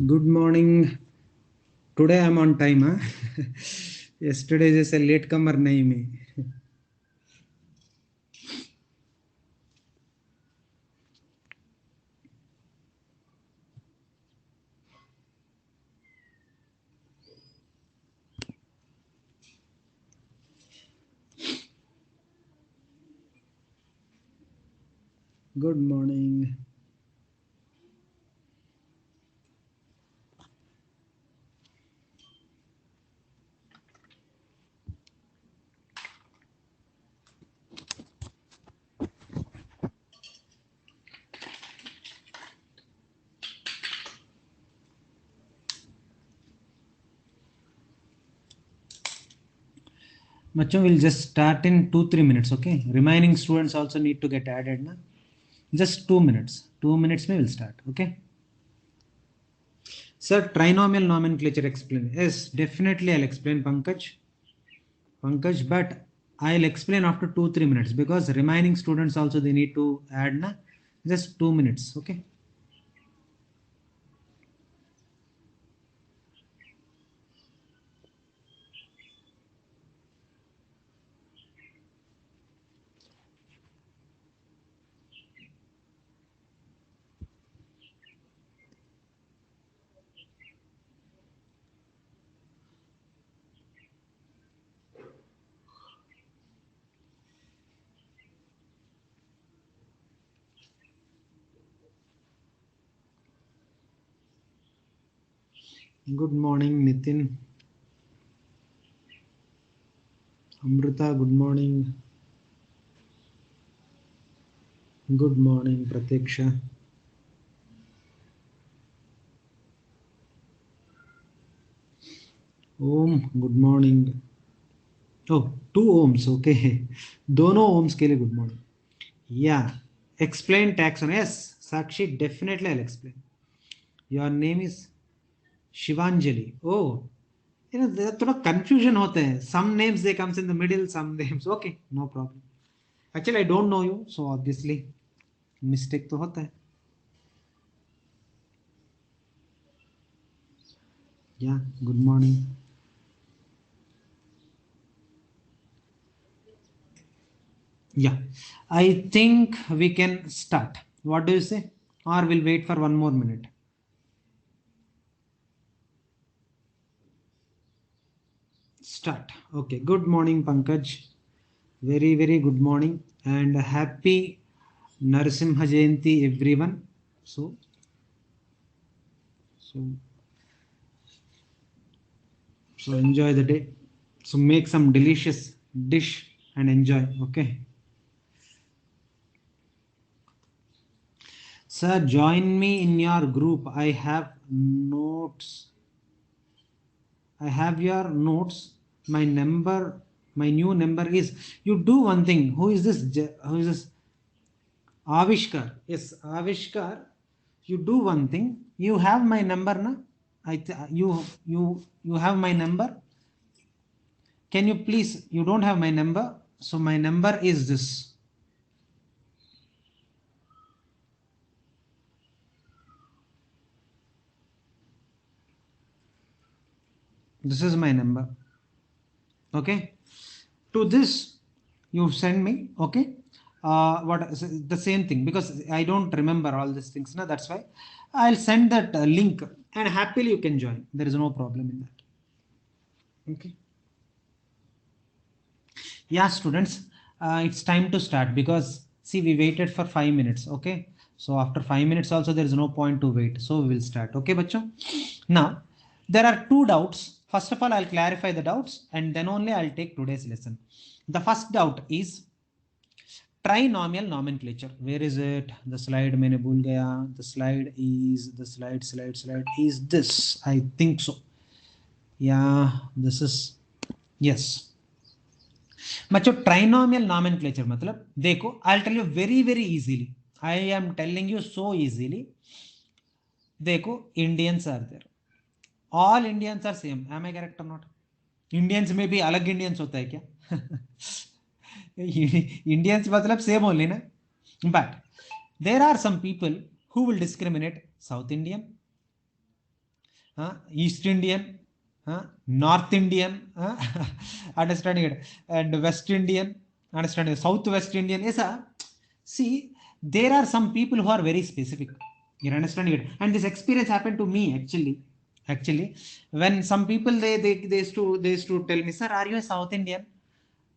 Good morning. Today I'm on time, huh? Yesterday जैसे late comer नहीं मैं. Good morning. Macho, we'll just start in 2-3 minutes, okay? Remaining students also need to get added, na? Just 2 minutes. 2 minutes may will start, okay? Sir, trinomial nomenclature explain. Yes, definitely I'll explain, Pankaj. Pankaj, but I'll explain after 2-3 minutes because remaining students also they need to add, na? Just 2 minutes, okay? Good morning, Nitin. Amrita, good morning. Good morning, Pratiksha. Om, good morning. Oh, 2 ohms, okay. दोनों ohms के लिए good morning. Yeah. Explain taxon. Yes, Sakshi, definitely I'll explain. Your name is Shivanjali. Oh, थोड़ा confusion होते हैं. Some names they comes in the middle, some names. Okay, no problem. Actually, I don't know you, so obviously mistake तो होता है. Yeah, good morning. Yeah, I think we can start. What do you say? Or we'll wait for 1 more minute. Start. Okay. Good morning, Pankaj. Very, very good morning and happy Narasimha Jayanti, everyone. So, so, so enjoy the day. So make some delicious dish and enjoy. Okay. Sir, join me in your group. I have notes. I have your notes. My number, my new number is. You do one thing. Who is this? Who is this? Avishkar. Yes, Avishkar. You do one thing. You have my number, na? You have my number. Can you please? You don't have my number. So my number is this. This is my number. Okay. To this, you send me. Okay. What the same thing because I don't remember all these things. Na, that's why I'll send that link and happily you can join. There is no problem in that. Okay. Yeah, students, it's time to start because see, we waited for 5 minutes. Okay. So after 5 minutes also, there is no point to wait. So we will start. Okay, bacho. Now, there are two doubts. First of all, I'll clarify the doubts and then only I'll take today's lesson. The first doubt is trinomial nomenclature. Where is it? The slide मैंने भूल गया. The slide is this. I think so. Yeah, this is yes. बच्चों trinomial nomenclature मतलब देखो I tell you very very easily I am telling you so easily देखो Indians are there all Indians are same am I correct और not Indians में भी अलग Indians होता है क्या इंडियंस मतलब सेम ओनली ना but there are some people who will discriminate South Indian East Indian, North Indian, understanding it, and West Indian, understanding it, South West Indian. Yes, see, there are some people who are very specific. You're understanding it, and this experience happened to me actually. Actually, when some people they used to tell me, sir, are you a South Indian?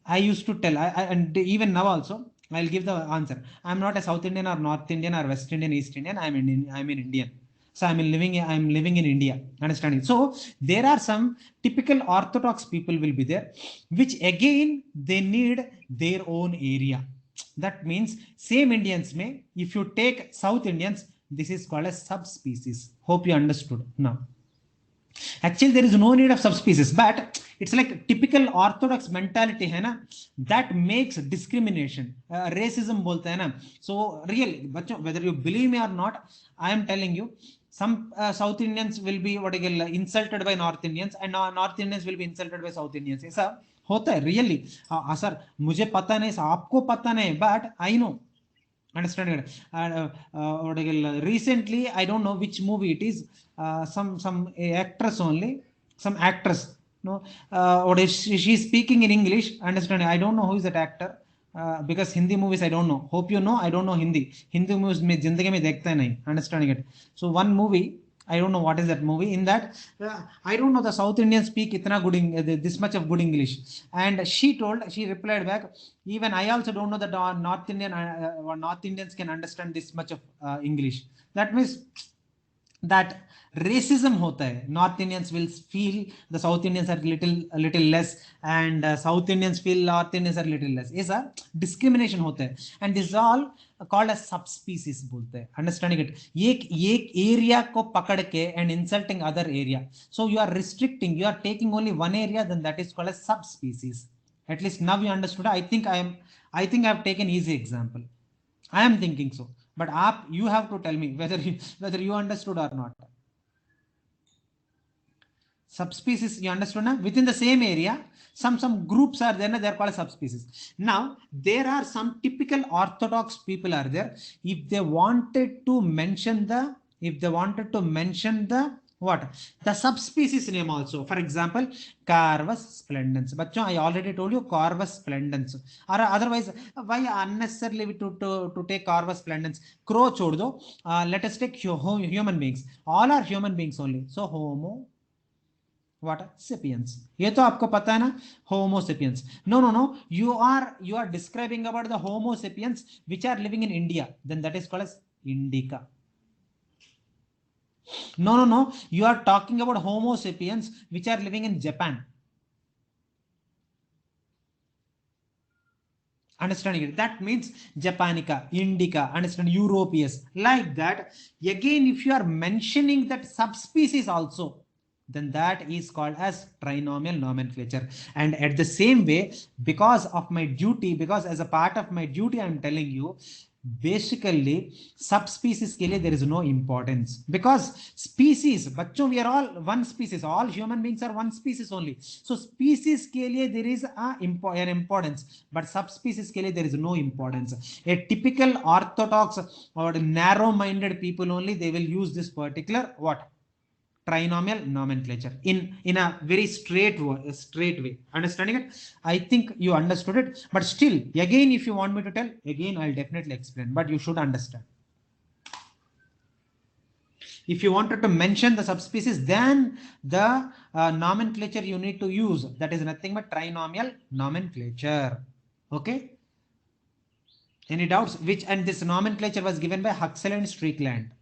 I used to tell, and even now also, I'll give the answer. I'm not a South Indian or North Indian or West Indian, East Indian. I'm in Indian. So I'm living in India. Understanding? So there are some typical Orthodox people will be there, which again they need their own area. That means same Indians may, if you take South Indians, this is called as subspecies. Hope you understood now. Actually, there is no need of subspecies, but it's like typical orthodox mentality है ना, that makes discrimination, racism बोलते हैं ना. So real बच्चों, whether you believe me or not, I am telling you, some South Indians will be what you call insulted by North Indians, and North Indians will be insulted by South Indians. ऐसा होता है really. Sir मुझे पता नहीं, आपको पता नहीं, but I know. Understanding it. And recently, I don't know which movie it is. Some actress only, some actress. No, what is she's speaking in English? Understanding? I don't know who is that actor. Because Hindi movies I don't know. Hope you know. I don't know Hindi. Hindi movies में जिंदगी में देखता ही नहीं. Understanding it. So one movie, I don't know what is that movie. In that, I don't know the South Indians speak itna good this much of good English. And she replied back, even I also don't know that North Indians can understand this much of English. That means that racism hota hai. North Indians will feel the South Indians are a little less, and South Indians feel North Indians are little less. Is a discrimination hota hai, and this is all called as subspecies बोलते हैं. Understanding it? एक area को पकड़ के and insulting other area. So you are restricting. You are taking only one area, then that is called as subspecies. At least now you understood. I think I have taken easy example. I am thinking so. But you have to tell me whether you understood or not. Subspecies, you understood now? Within the same area, some groups are there, they are called subspecies. Now, there are some typical Orthodox people are there. If they wanted to mention the what? The subspecies name also. For example, Corvus splendens. Bachcho, I already told you Corvus splendens. Or otherwise, why unnecessarily to take Corvus splendens? Crow chhod do. Let us take human beings. All are human beings only. So Homo what? Sapiens. ये तो आपको पता है ना, Homo sapiens. No. You are describing about the Homo sapiens which are living in India. Then that is called as Indica. No. You are talking about Homo sapiens which are living in Japan. Understanding it? That means Japanica, Indica, understand, Europeus. Like that. Again, if you are mentioning that subspecies also, then that is called as trinomial nomenclature. And at the same way, because as a part of my duty, I'm telling you, basically subspecies ke liye there is no importance, because species, bachcho, we are all one species, all human beings are one species only. So species ke liye there is an importance, but subspecies ke liye there is no importance. A typical orthodox or narrow minded people only, they will use this particular what? Trinomial nomenclature in a very straight way. Understanding it? I think you understood it, but still, again, if you want me to tell, again, I'll definitely explain, but you should understand. If you wanted to mention the subspecies, then the nomenclature you need to use, that is nothing but trinomial nomenclature. Okay? Any doubts? And this nomenclature was given by Huxley and Strickland.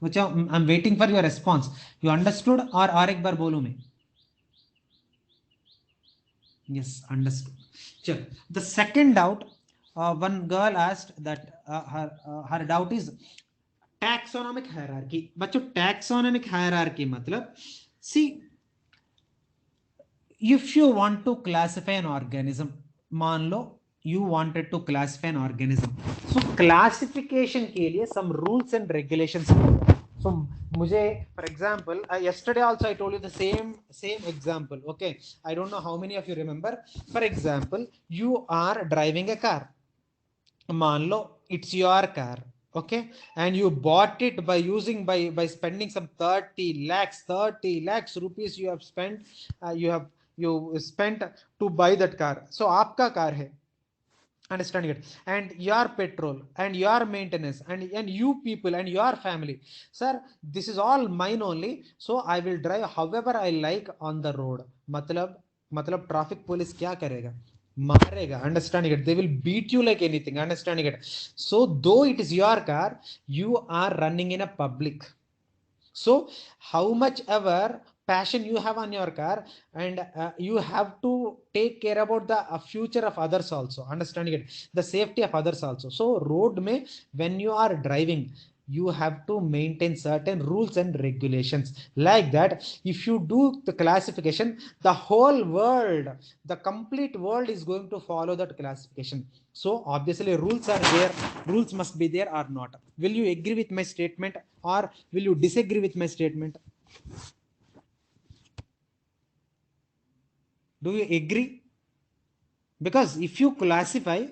Which I'm waiting for your response. You understood or एक बार बोलूं मैं? Yes, understood. Sure. The second doubt, one girl asked that her doubt is taxonomic hierarchy. बच्चों, taxonomic hierarchy मतलब, see, if you want to classify an organism, मान लो you wanted to classify an organism, so classification के लिए some rules and regulations. So मुझे, for example, yesterday also I told you the same example. Okay, I don't know how many of you remember. For example, you are driving a car. मान लो it's your car, okay, and you bought it by using by spending some 30 lakhs rupees you have spent, you spent to buy that car. So आपका car है, understanding it, and your petrol and your maintenance and you people and your family, sir, this is all mine only, so I will drive however I like on the road. मतलब traffic police क्या करेगा, मारेगा, understanding it, they will beat you like anything, understanding it. So though it is your car, you are running in a public, so how much ever passion you have on your car, and you have to take care about the future of others also, understanding it, the safety of others also. So road mein when you are driving, you have to maintain certain rules and regulations, like that if you do the classification, the whole world, the complete world is going to follow that classification. So obviously rules are there, rules must be there or not. Will you agree with my statement or will you disagree with my statement? Do you agree? Because if you classify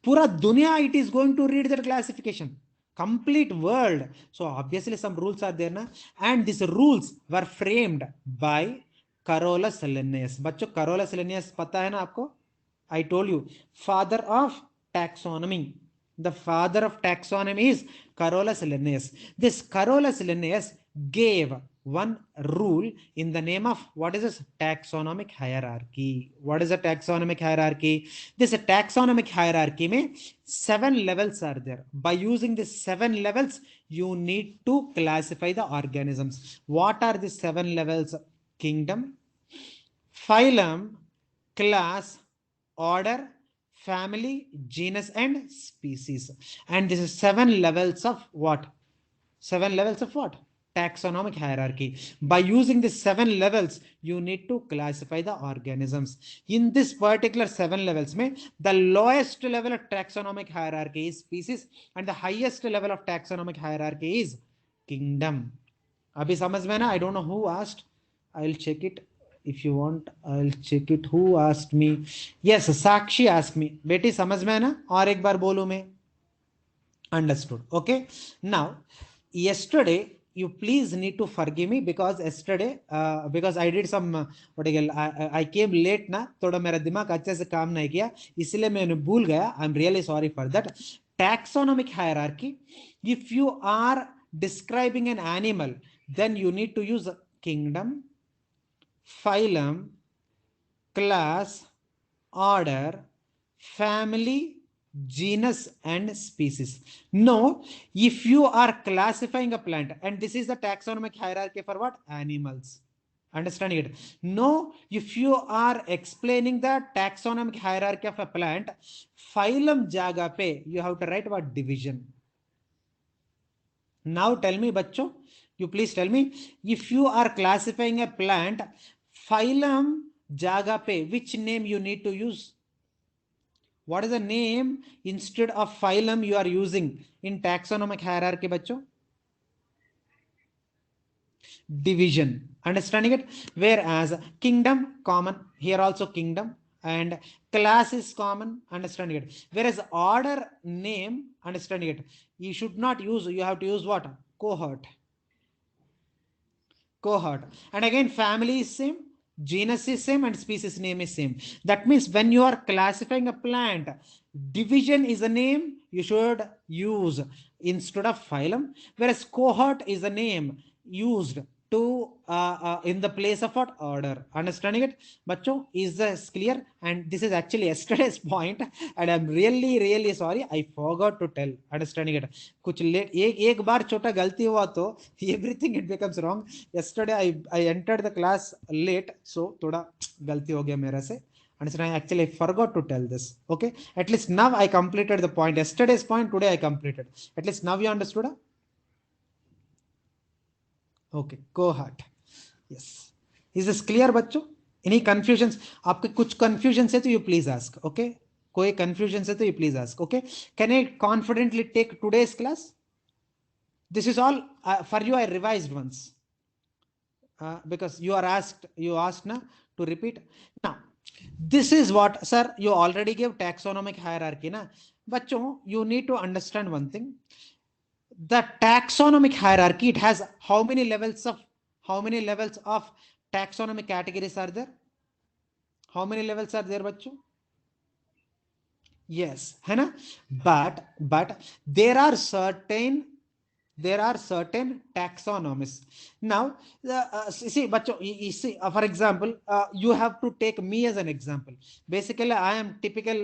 pura dunya, it is going to read that classification, complete world. So obviously some rules are there na, and these rules were framed by Carolus Linnaeus. बच्चों Carolus Linnaeus पता है ना आपको? I told you, father of taxonomy. The father of taxonomy is Carolus Linnaeus. This Carolus Linnaeus gave one rule in the name of what is this taxonomic hierarchy. What is a taxonomic hierarchy? This taxonomic hierarchy mein 7 levels are there. By using these 7 levels, you need to classify the organisms. What are the 7 levels? Kingdom, phylum, class, order, family, genus, and species. And this is 7 levels of what? 7 levels of what? Taxonomic hierarchy. By using these 7 levels, you need to classify the organisms. In this particular 7 levels, the lowest level of taxonomic hierarchy is species, and the highest level of taxonomic hierarchy is kingdom. अभी समझ में ना? I don't know who asked. I'll check it. If you want, I'll check it. Who asked me? Yes, Sakshi asked me. बेटी समझ में है ना? और एक बार बोलूं मैं. Understood. Okay. Now, yesterday, you please need to forgive me because yesterday, because I did some what do you call, I came late ना, थोड़ा मेरा दिमाग अच्छे से काम नहीं किया, इसलिए मैंने भूल गया. I'm really sorry for that. Taxonomic hierarchy. If you are describing an animal, then you need to use kingdom, phylum, class, order, family, genus, and species. No, if you are classifying a plant, and this is the taxonomic hierarchy for what? Animals. Understanding it? No, if you are explaining the taxonomic hierarchy of a plant, phylum jaga pe, you have to write about division. Now tell me, bachcho, you please tell me, if you are classifying a plant, phylum jaga pe, which name you need to use? What is the name instead of phylum you are using in taxonomic hierarchy, bachcho? Division. Understanding it? Whereas kingdom, common. Here also kingdom. And class is common. Understanding it? Whereas order, name. Understanding it? You should not use, you have to use what? Cohort. Cohort. And again, family is same, genus is same, and species name is same. That means when you are classifying a plant, division is a name you should use instead of phylum, whereas cohort is a name used to in the place of what? Order. Understanding it? Bacho, is this clear? And this is actually yesterday's point, and I'm really sorry, I forgot to tell. Understanding it? कुछ late एक बार छोटा गलती हुआ तो everything it becomes wrong. Yesterday I entered the class late, so थोड़ा गलती हो गया मेरे से. Understand? Actually, I forgot to tell this. Okay. At least now I completed the point. Yesterday's point, today I completed. At least now you understood. Okay. Cohort. Yes. Is this clear, बच्चों? Any confusions? आपके कुछ confusions है तो you please ask. Okay. कोई confusions है तो you please ask. Okay. Can I confidently take today's class? This is all for you. I revised once because you asked now to repeat. Now This is what, sir, you already gave taxonomic hierarchy, na? Bachcho, you need to understand one thing. The taxonomic hierarchy, it has how many levels of taxonomic categories are there? How many levels are there, bachcho? Yes, है ना? But there are certain taxonomies. Now, see, bachcho, you see, for example, you have to take me as an example. Basically, I am typical.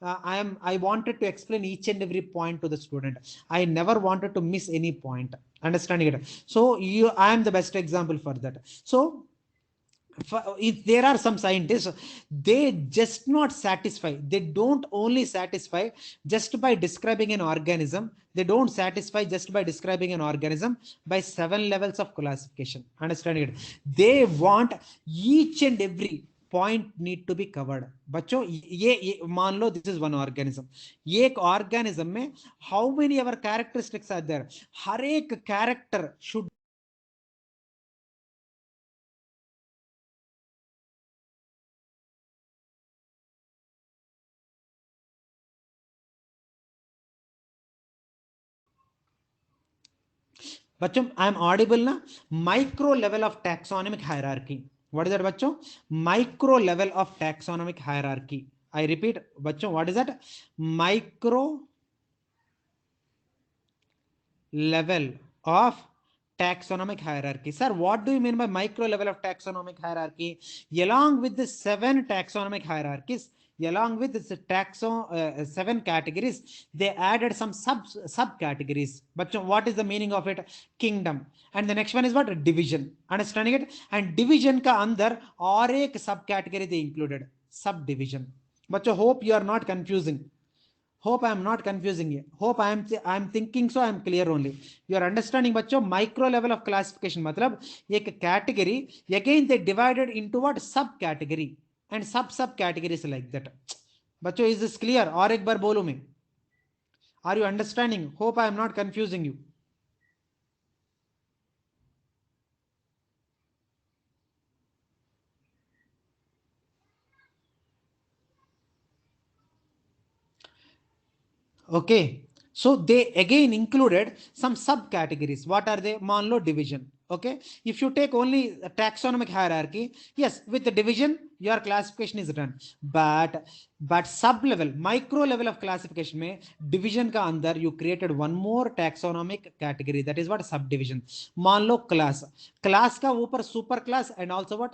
I wanted to explain each and every point to the student. I never wanted to miss any point. Understanding it. So, I am the best example for that. So, if there are some scientists, they just not satisfy, they don't only satisfy just by describing an organism, they don't satisfy just by describing an organism by 7 levels of classification. Understand it? They want each and every point need to be covered. बच्चों ये मान लो this is one organism, ये एक organism में how many our characteristics are there, हर एक character should बच्चों I am audible ना? Micro level of taxonomic hierarchy. What is that बच्चों? Micro level of taxonomic hierarchy. I repeat बच्चों, what is that? Micro level of taxonomic hierarchy. Sir, what do you mean by micro level of taxonomic hierarchy? Along with the 7 taxonomic hierarchies, along with this taxon 7 categories, they added some subcategories. But what is the meaning of it? Kingdom. And the next one is what? Division. Understanding it? And division ka andar और एक subcategory they included. Subdivision. But hope you are not confusing. Hope I am not confusing you. Hope I am thinking so I am clear only. You are understanding, बच्चों? Micro level of classification मतलब एक category again they divided into what? Subcategory and sub categories like that. बच्चों, is this clear? और एक बार बोलूं मैं. Are you understanding? Hope I am not confusing you. Okay, so they again included some subcategories. What are they? मान लो division. Okay, if you take only a taxonomic hierarchy, yes, with the division your classification is done. But sub level, micro level of classification में division का अंदर you created one more taxonomic category, that is what? Subdivision. मान लो class का ऊपर super class and also what?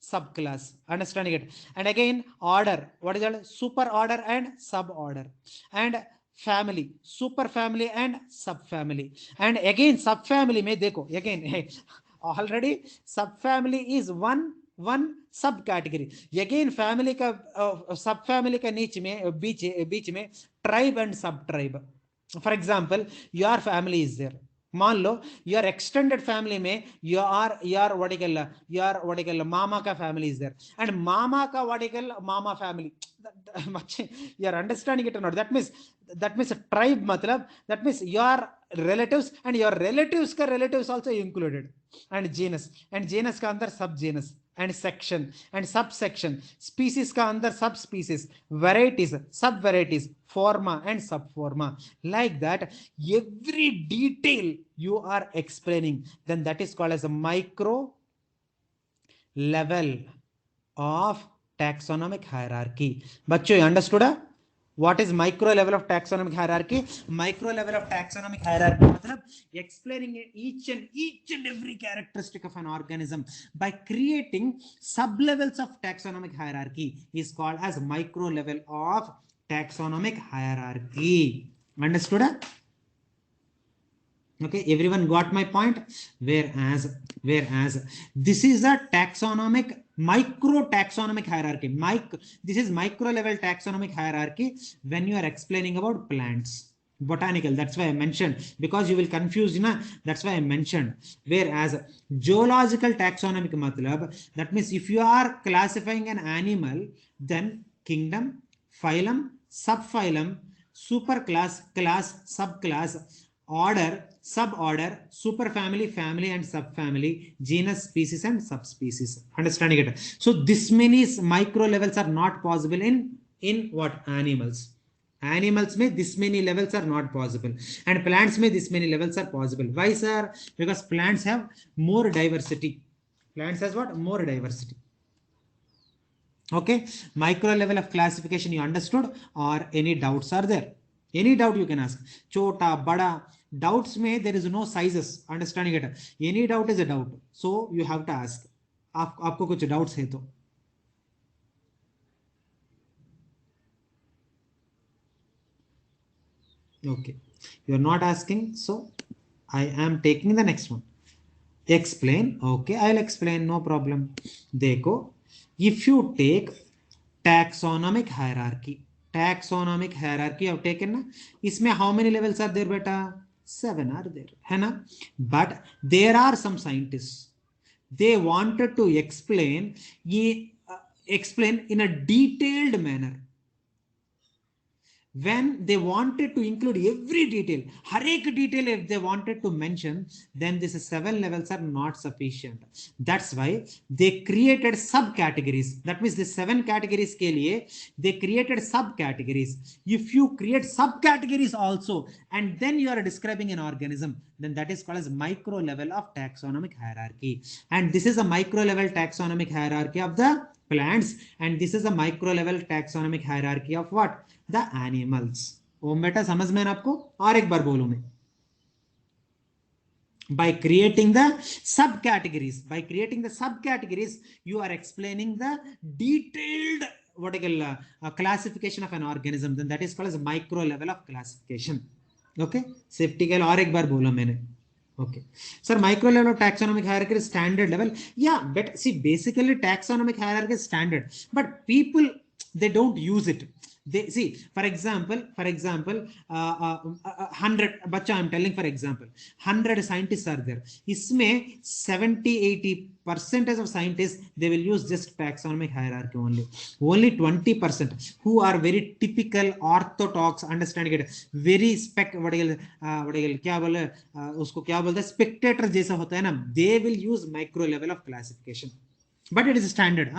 Subclass. Understanding it? And again order, what is that? Super order and sub order. And family, super family and sub family. And again subfamily में देखो again already subfamily is one subcategory. Again family का subfamily का नीचे में बीच में tribe and sub tribe. For example, your family is there. मान लो your extended family में your वटिकल मामा का फैमिली इज देयर एंड मामा का वटिकल मामा family. You are understanding it or not? That means tribe मतलब that means your relatives and your relatives का relatives also included. And genus का अंदर सब genus and section and subsection, species का अंदर सब species, varieties sub varieties, forma and subforma. Like that every detail you are explaining, then that is called as a micro level of taxonomic hierarchy. बच्चों, you understood? What is micro level of taxonomic hierarchy? Micro level of taxonomic hierarchy मतलब explaining each and every characteristic of an organism by creating sub levels of taxonomic hierarchy is called as micro level of taxonomic hierarchy. Understood? Okay, everyone got my point? Whereas this is a taxonomic micro taxonomic hierarchy. This is micro level taxonomic hierarchy when you are explaining about plants, botanical. That's why I mentioned, because you will confuse, na? That's why I mentioned. Whereas zoological taxonomic matlab, that means if you are classifying an animal, then kingdom, phylum, subphylum, superclass, class, subclass, order, suborder, superfamily, family and subfamily, genus, species and subspecies. Understanding it? So this many micro levels are not possible in what? Animals. Animals may this many levels are not possible, and plants may this many levels are possible. Why, sir? Because plants have more diversity. Plants has what? More diversity. Okay, micro level of classification you understood, or any doubts are there? Any doubt you can ask. Chota, bada, doubts may there is no sizes. Understanding it? Any doubt is a doubt, so you have to ask. आपको कुछ doubts है तो. Okay, you are not asking, so I am taking the next one. Explain. Okay, I'll explain, no problem. देखो, if you take taxonomic hierarchy, taxonomic hierarchy of taken na, इसमें how many levels are there beta? 7 are there, है ना? But there are some scientists, they wanted to explain explain in a detailed manner. When they wanted to include every detail, har ek detail if they wanted to mention, then this 7 levels are not sufficient. That's why they created subcategories. That means the 7 categories ke liye they created subcategories. If you create subcategories also and then you are describing an organism, then that is called as micro level of taxonomic hierarchy. And this is a micro level taxonomic hierarchy of the plants, and this is a micro level taxonomic hierarchy of what? The animals. ओम बेटा समझ में आपको? और एक बार बोलूं मैं. By creating the subcategories, you are explaining the detailed what I call classification of an organism. Then that is called as micro level of classification. Okay, safety के लिए और एक बार बोला मैंने. Okay, sir, micro level of taxonomic hierarchy is standard level. Yeah, but see, basically taxonomic hierarchy is standard, but people, they don't use it. They see, for example 100 बच्चा, I'm telling for example 100 scientists are there. इसमें 70-80% of scientists, they will use just taxonomic hierarchy only. Only 20% who are very typical orthodox, understanding it, very क्या बोले उसको, क्या बोलते हैं, spectator जैसा होता है ना, they will use micro level of classification. But it is standard.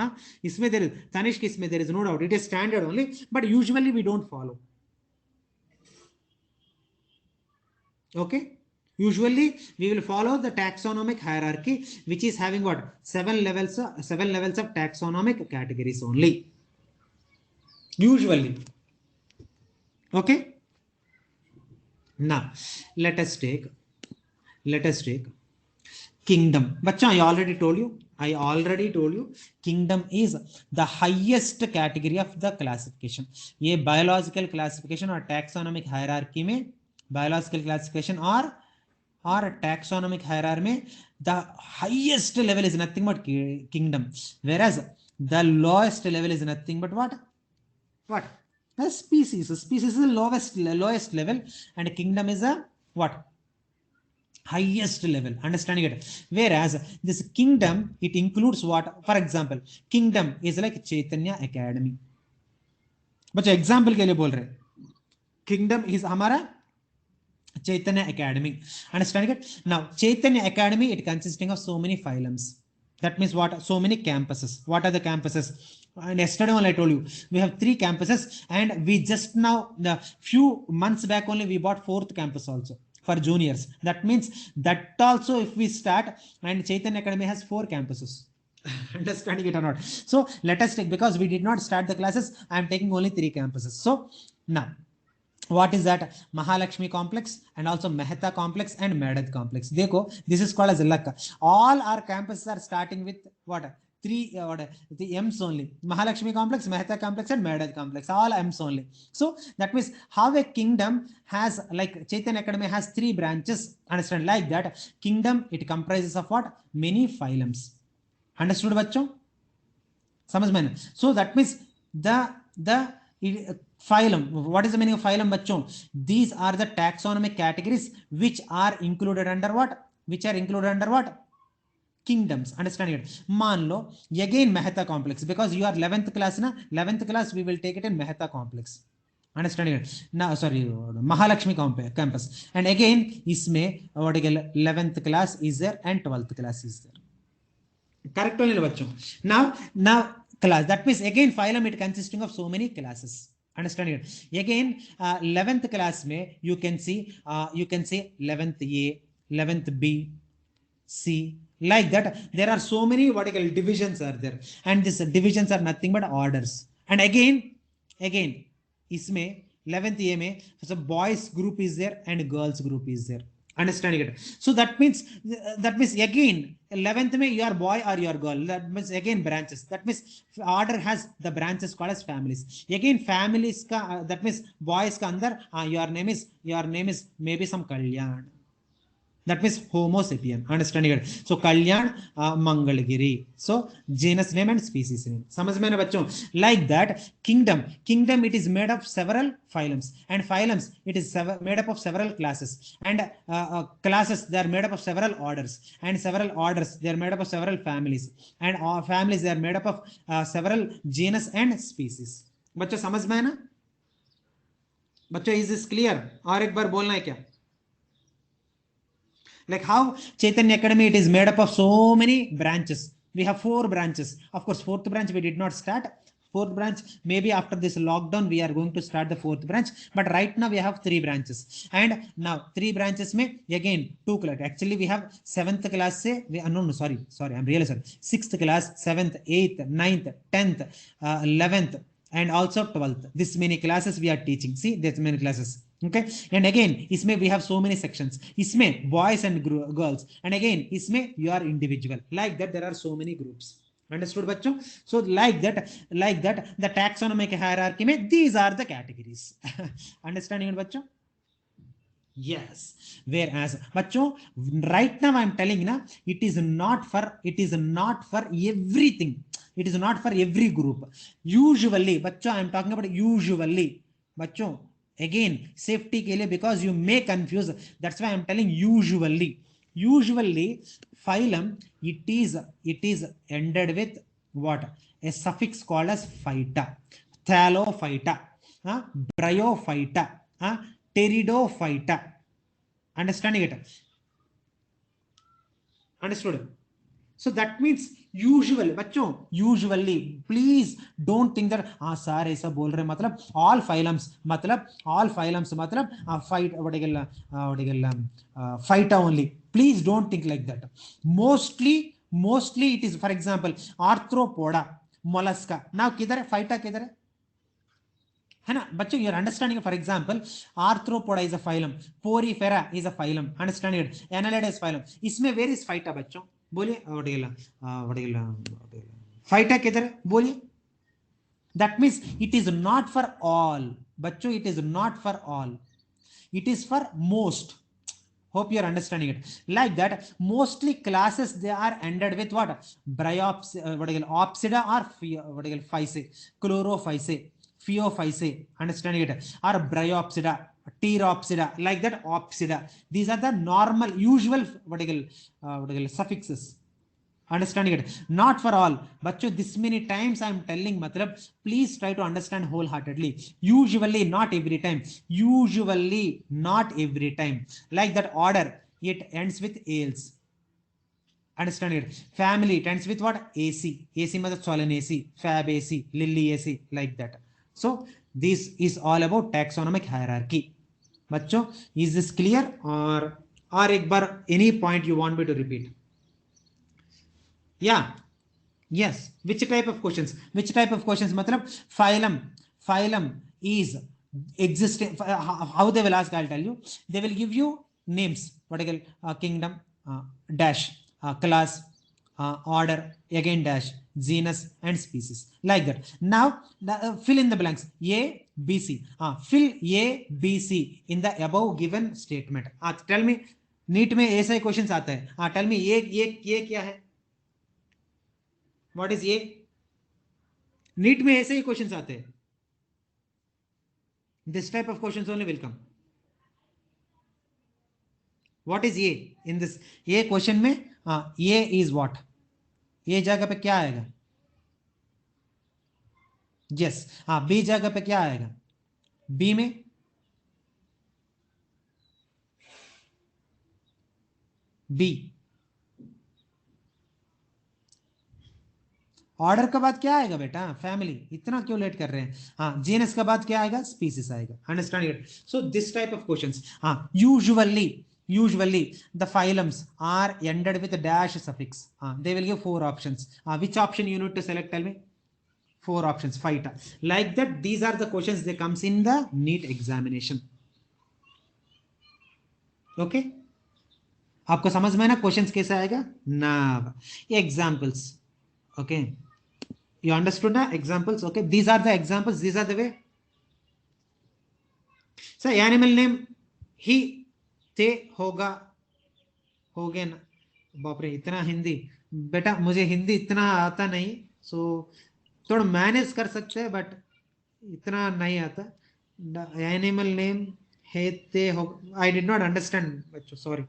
इसमें there is Tanishq, इसमें there is no doubt, it is standard only, but usually we don't follow. Okay, usually we will follow the taxonomic hierarchy, which is having what? 7 levels of taxonomic categories only, usually. Okay, now let us take kingdom. Bacha, I already told you, kingdom is the highest category of the classification. ये biological classification और taxonomic hierarchy में, biological classification or taxonomic hierarchy में, the highest level is nothing but kingdom, whereas the lowest level is nothing but what? A species. Species is the lowest level, and kingdom is a what? Highest level. Understanding it? Whereas this kingdom, it includes what? For example, kingdom is like Chaitanya Academy. बच्चा example के लिए बोल रहे, kingdom is हमारा Chaitanya Academy. Understanding it? Now Chaitanya Academy, it consisting of so many phylums. That means what? So many campuses. What are the campuses? And yesterday only I told you we have 3 campuses, and we just now, the few months back only, we bought 4th campus also for juniors. That means that also if we start, and Chaitanya Academy has 4 campuses. Understanding it or not? So let us take, because we did not start the classes, I am taking only 3 campuses. So now what is that? Mahalakshmi complex, and also Mehta complex and Mehdad complex. Dekho, this is called as Lakka. All our campuses are starting with what? 3 the M's only. Mahalakshmi complex, Mehta complex and Mehdad complex, all M's only. So that means how a kingdom has, like Chaitanya Academy has 3 branches. Understand? Like that kingdom, it comprises of what? Many phylums. Understood bachcho? समझ में? So that means the phylum, what is the meaning of phylum bachcho? These are the taxonomic categories which are included under what? Kingdoms. Understanding it? मान लो again Mehta complex, because you are 11th class na, 11th class we will take it in Mehta complex. Understanding ना, sorry, Mahalakshmi campus. And again इसमें what 11th class is there and 12th class is there. Correct हो बच्चों? now class, that means again phylum it consisting of so many classes. Understand it? Again 11th class में you can see 11th A, 11th B, C, like that. There are so many what I call divisions are there, and these divisions are nothing but orders. And again इसमें 11th A में so boys group is there and girls group is there. Understanding it? So that means again 11th में you are boy or you are girl. That means again branches. That means order has the branches called as families. Again families का that means boys का अंदर your name is maybe some Kalyan. That means Homo sapien. Understanding it? So Kalyan Mangalgiri. So genus name and species name. समझ में ना बच्चों? Like that kingdom it is made of several phylums, and phylums it is made up of several classes, and classes they are made up of several orders, and several orders they are made up of several families, and families they are made up of several genus and species. बच्चों समझ में है ना? बच्चों is this clear? और एक बार बोलना है क्या? Like how Chaitanya Academy, it is made up of so many branches. We have 4 branches. Of course, 4th branch we did not start. 4th branch, maybe after this lockdown, we are going to start the 4th branch. But right now we have 3 branches. And now 3 branches may again 2 class. Actually, we have 7th class. Sorry, I'm really sorry. 6th class, 7th, 8th, 9th, 10th, 11th, and also 12th. This many classes we are teaching. See, there's many classes. Okay, and again इसमें we have so many sections. इसमें boys and girls, and again इसमें you are individual. Like that there are so many groups. Understood बच्चों? So like that the taxonomic hierarchy में these are the categories. Understanding it बच्चों? Yes. Whereas बच्चों right now I am telling ना, it is not for everything. It is not for every group. Usually बच्चों I am talking about usually. बच्चों again safety के लिए, because you may confuse, that's why I'm telling usually phylum it is ended with what? A suffix called as phyta. Thallophyta, bryophyta, pteridophyta. Understanding it? Understood? So that means usually बच्चों usually please don't think that sir ऐसा बोल रहे मतलब all phylums मतलब phyta only. Please don't think like that. Mostly it is, for example, arthropoda, mollusca. Now किधर है phyta, किधर है ना बच्चों? you're understanding? For example, arthropoda is a phylum, porifera is a phylum. Understanding it? Annelida is phylum. इसमें where is phyta बच्चों? बोलिए phyta किधर है? बोलिए. That means it is not for all बच्चों, it is not for all, it is for most. Hope you are understanding it. Like that mostly classes they are ended with what? Opsida or physae, chlorophysae, phaeophysae. Understanding it? Or bryopsida, pteropsida, like that opsida. These are the normal usual suffixes. Understanding it? Not for all. Bachcho, this many times I am telling matlab, please try to understand wholeheartedly. Usually, not every time. Usually, not every time. Like that order, it ends with ales. Understand it? Family, it ends with what? AC. AC means Solanaceae, Fabaceae, Liliaceae, like that. So, this is all about taxonomic hierarchy. Bachcho, is this clear? Or ek bar any point you want me to repeat? Yeah. Yes. Which type of questions? Matlab phylum is existing. How they will ask? I'll tell you. They will give you names. What I call kingdom dash class order again dash genus and species, like that. Now fill in the blanks. A B C. Fill A B C in the above given statement. Tell me. NEET में ऐसे questions आता है. Tell me ये क्या है? What is ये? NEET में ऐसे ही क्वेश्चंस आते हैं. This type of questions only will come. What is ये? In this ये क्वेश्चन में ये is what? ये जगह पे क्या आएगा? Yes. बी जगह पे क्या आएगा? बी में बी। ऑर्डर के बाद क्या आएगा बेटा? फैमिली। इतना क्यों लेट कर रहे हैं? हाँ, जीनस के बाद क्या आएगा? स्पीसीज आएगा। Understand it? So this type of questions, हाँ, usually the phylums are ended with a dash suffix. They will give four options. Which option you need to select? Tell me. Four options. Fight like that. These are the questions that comes in the NEET examination. Okay, आपको समझ में ना questions कैसे आएगा ना? Examples. Okay, you understood na examples? Okay, these are the examples, these are the way. So animal name he, ते, होगा, होगे ना। बाप रे, इतना हिंदी बेटा, मुझे हिंदी इतना आता नहीं, सो थोड़ा मैनेज कर सकते हैं, बट इतना नहीं आता। एनिमल नेम है, ते, हो। आई डिड नॉट अंडरस्टैंड बच्चों, सॉरी,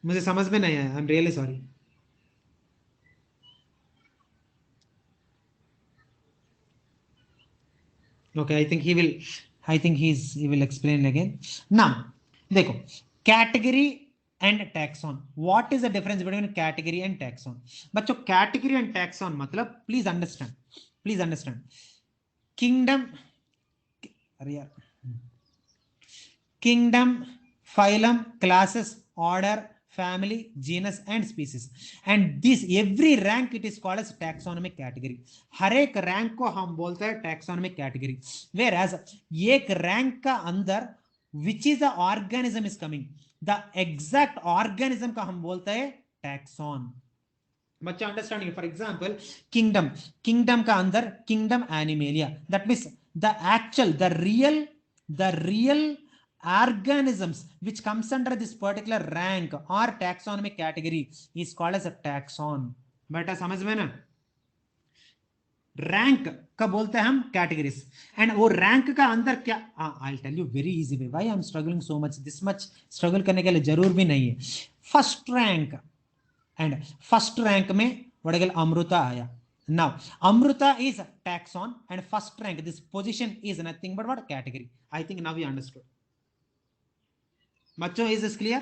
मुझे समझ में नहीं आया, I am really sorry. Okay, I think he will explain again. Now देखो, category and taxon. What is the difference between category and taxon? बच्चों, category and taxon मतलब, please understand kingdom, अरे यार, kingdom, phylum, classes, order, family, genus and species, and this every rank it is called as taxonomic category. हर एक rank को हम बोलते हैं taxonomic category. Whereas एक रैंक का अंदर which is the organism is coming, the exact organism का हम बोलते हैं taxon. बच्चा अंडरस्टैंडिंग? फॉर एग्जाम्पल किंगडम का अंदर kingdom animalia, that means the real organisms which comes under this particular rank or taxonomic category is called as a taxon. बेटा समझ में ना? रैंक का बोलते हैं हम कैटेगरीज, एंड वो रैंक का अंदर क्या, I tell you very easy way why I am struggling so much, this much struggle करने के लिए जरूर भी नहीं है। First rank, and first rank में वड़गल अमृता आया। Now Amruta is taxon and first rank, this position is nothing but what? Category. I think now we understood. बच्चों, is this clear?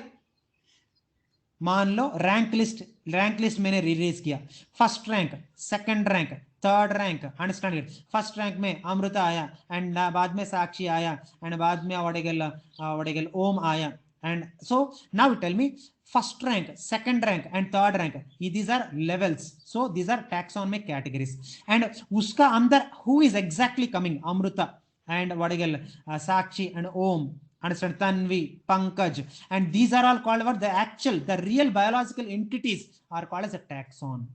मान लो रैंक लिस्ट मैंने रिलीज किया, first rank, second rank, third rank, understand it? First rank में अमृता आया, and बाद में साक्षी आया, and बाद में वड़गल ओम आया, and so now tell me, first rank, second rank and third rank, these are levels, so these are taxonomic categories. And uska andar who is exactly coming? Amruta and wadagal Sakshi and Om, understand, Tanvi, Pankaj, and these are all called what? The real biological entities are called as a taxon.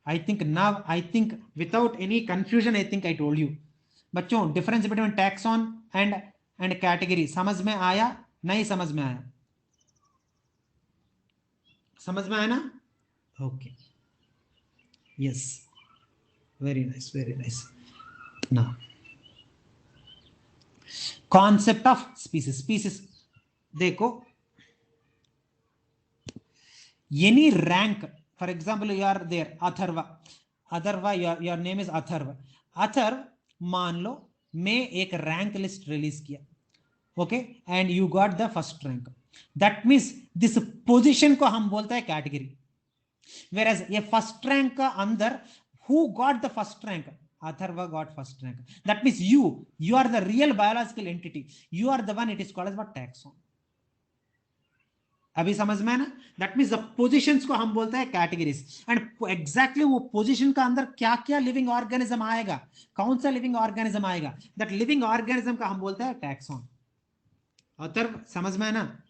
I think without any confusion, I think I told you. बच्चों, difference between taxon and category समझ में आया? नहीं समझ में आया? समझ में आया ना? Okay, yes, very nice, very nice. Now concept of species देखो, any rank, for example you are there Atharva, your name is Atharva, मान लो मैं एक रैंक लिस्ट रिलीज किया, okay, and you got the first rank, that means this position को हम बोलते हैं कैटेगरी। Whereas ये फर्स्ट रैंक का अंदर who got the first rank? Atharva got first rank. That means you are the real biological entity, you are the one, it is called as what? Taxon. अभी समझ में है ना? That means the positions को हम बोलते हैं categories, and exactly वो पोजिशन का अंदर क्या क्या लिविंग ऑर्गेनिज्म आएगा, कौन सा लिविंग ऑर्गेनिज्म आएगा, दैट लिविंग ऑर्गेनिज्म का हम बोलते हैं टैक्सॉन। अथर्व समझ में है ना?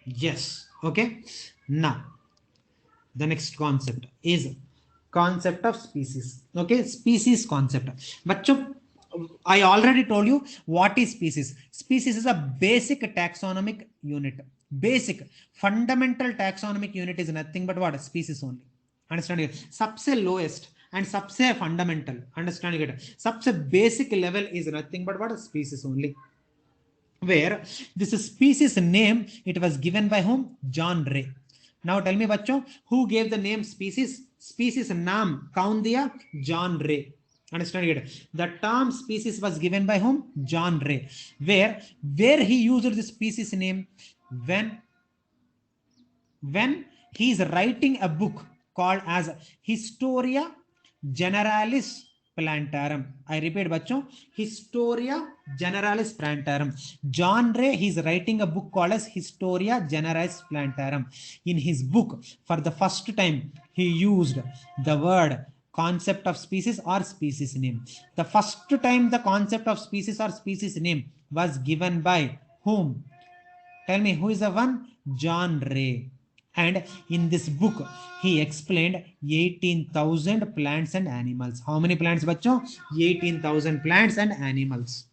Yes. Okay, now the next concept is concept of species. Okay, species concept. बच्चों, I already told you what is species. Species is a basic taxonomic unit. Basic fundamental taxonomic unit is nothing but what? Species only. Understand it? सबसे lowest and सबसे fundamental, understand it? सबसे basic level is nothing but what? Species only. Where this species name, it was given by whom? John Ray. Now tell me बच्चों, who gave the name species? Species नाम कौन दिया? John Ray. Understand it? The term species was given by whom? John Ray. Where he used the species name? When he is writing a book called as Historia Generalis Plantarum. I repeat बच्चों, Historia Generalis Plantarum. John Ray, he is writing a book called as Historia Generalis Plantarum. In his book, for the first time, he used the word concept of species or species name. The first time the concept of species or species name was given by whom? Tell me, who is the one? John Ray. And in this book, he explained 18,000 plants and animals. How many plants, bachcho? 18,000 plants and animals.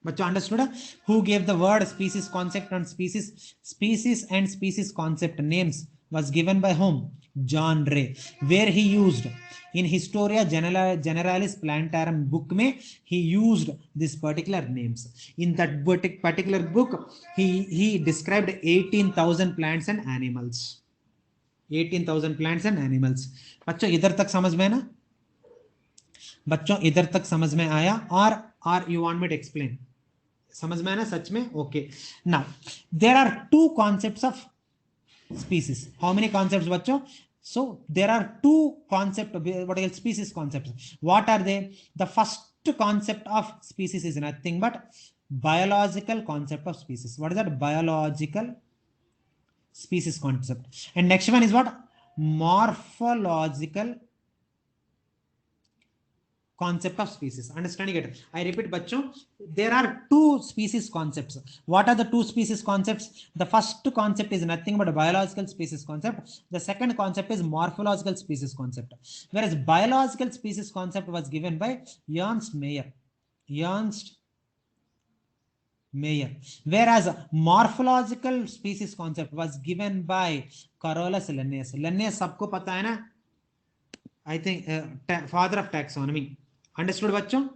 Bachcho, understood? Who gave the word species concept and species and species concept names was given by whom? John Ray. Where he used in Historia Generalis Plantarum book में he used this particular names. In that particular book, he described 18,000 plants and animals. 18,000 plants and animals. बच्चों इधर तक समझ में ना? बच्चों इधर तक समझ में आया? और you want me to explain? समझ में आना सच में? Okay. Now there are two concepts of species. How many concepts, bachcho? So there are two concepts, what else? Species concepts. What are they? The first concept of species is nothing but biological concept of species. What is that? Biological species concept. And next one is what? Morphological concept of species. Understanding it? I repeat, bachcho, there are two species concepts. What are the two species concepts? The first concept is nothing but a biological species concept. The second concept is morphological species concept. Whereas biological species concept was given by Ernst Mayr. Whereas morphological species concept was given by Carolus Linnaeus. Linnaeus सबको पता है ना? I think father of taxonomy. Understood, bachcho?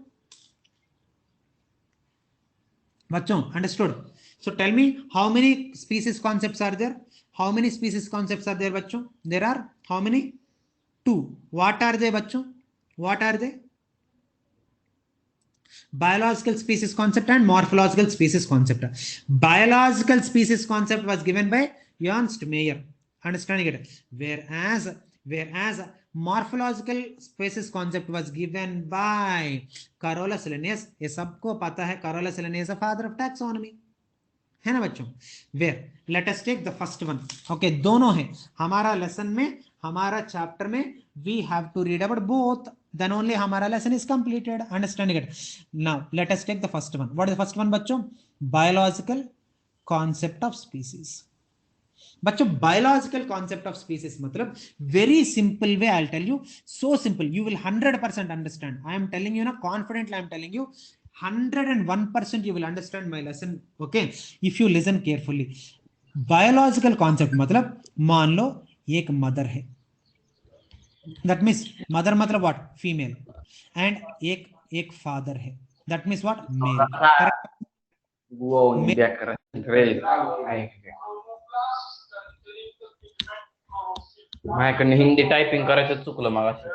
Bachcho, understood? So tell me, how many species concepts are there? How many species concepts are there, bachcho? There are how many? Two. What are they, bachcho? What are they? Biological species concept and morphological species concept. Biological species concept was given by Ernst Mayr. Understanding it? Whereas morphological species concept was given by Carolus Linnaeus. ये सबको पता है, Carolus Linnaeus is father of taxonomy. है ना बच्चों? Where? Let us take the first one. Okay, दोनों हैं हमारा लेसन में, हमारा चैप्टर में. We have to read about both. Then only हमारा lesson is completed. Understanding it? Now let us take the first one. What is the first one, बच्चों? Biological concept of species. बच्चों biological concept of species मतलब very simple way I'll tell you. So simple, you will 100% understand. I am telling you ना, confidently I am telling you, 101% you will understand my lesson. Okay, if you listen carefully. Biological concept मतलब मान लो एक mother है. That means mother मतलब what? Female. And एक father है. That means what? Male. Correct? Wow, great. माझ्याकडनं Hindi typing करायचं चुकलं मगाशी.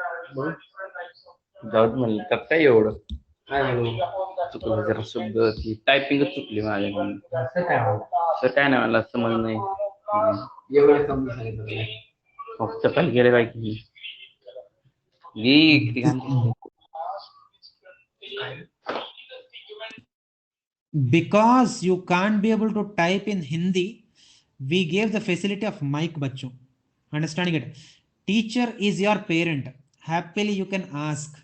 जाऊ दे म्हणलं तर काय एवढं चुकलं जरा शब्द ती टायपिंगच चुकली माझ्याकडून. सर काय नाही मला समज नाही एवढं समजून सांगितलं फक्त काय गेले काय की because you can't be able to type in Hindi, we gave the facility of mic, bachcho. Understanding it? Teacher is your parent. Happily you can ask.